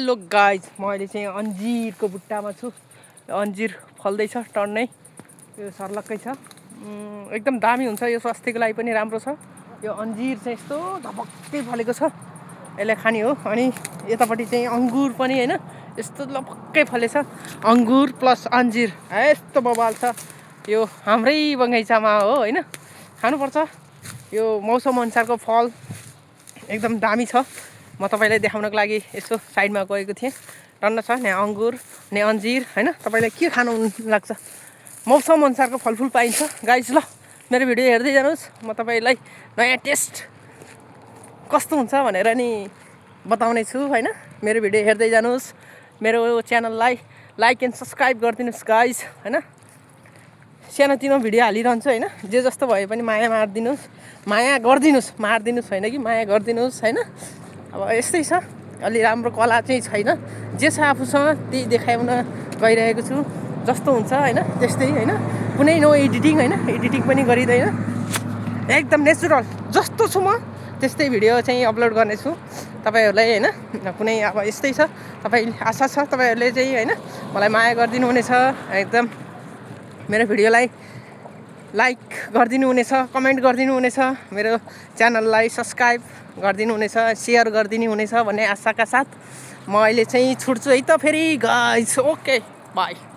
Hello guys, म अहिले चाहिँ अन्जिरको बुट्टामा छु। अन्जिर फल्दैछ टन्नै, यो सर्लक्कै छ। एकदम दामी हुन्छ, यो स्वास्थ्यको लागि पनि राम्रो छ। यो अन्जिर चाहिँ यस्तो धपक्कै फलेको छ, यसलाई खाने हो। अनि यतापट्टि चाहिँ अङ्गुर पनि होइन, यस्तो लपक्कै फलेछ। अङ्गुर प्लस अन्जिर यस्तो बबाल छ। यो हाम्रै बगैँचामा हो होइन, खानुपर्छ। यो मौसम अनुसारको फल एकदम दामी छ। म तपाईँलाई देखाउनको लागि यसो साइडमा गएको थिएँ। टन्न छ ने अङ्गुर ने अन्जिर होइन। तपाईँलाई के खानु लाग्छ? मौसम अनुसारको फलफुल पाइन्छ गाइज। ल मेरो भिडियो हेर्दै जानुहोस्, म तपाईँलाई नयाँ टेस्ट कस्तो हुन्छ भनेर नि बताउने छु होइन। मेरो भिडियो हेर्दै जानुहोस्, मेरो च्यानललाई लाइक एन्ड सब्सक्राइब गरिदिनुहोस् गाइज होइन। सानोतिनो भिडियो हालिरहन्छु होइन, जे जस्तो भए पनि माया मारिदिनुहोस्, माया गरिदिनुहोस्, मारिदिनुहोस् होइन कि माया गरिदिनुहोस् होइन। अब यस्तै छ, अलि राम्रो कला चाहिँ छैन, जे छ आफूसँग त्यही देखाउन गइरहेको छु। जस्तो हुन्छ होइन त्यस्तै होइन, कुनै नो एडिटिङ होइन, एडिटिङ पनि गरिँदैन, एकदम नेचुरल जस्तो छु म त्यस्तै भिडियो चाहिँ अपलोड गर्नेछु तपाईँहरूलाई होइन। कुनै अब यस्तै छ, आशा छ तपाईँहरूले चाहिँ होइन मलाई माया गरिदिनु हुनेछ, एकदम मेरो भिडियोलाई लाइक गरिदिनु हुनेछ, कमेन्ट गरिदिनु हुनेछ, मेरो च्यानललाई सब्सक्राइब गरिदिनु हुनेछ, सेयर गरिदिनु हुनेछ भन्ने आशाका साथ म अहिले चाहिँ छुट्छु है त फेरि गाइस। Okay by.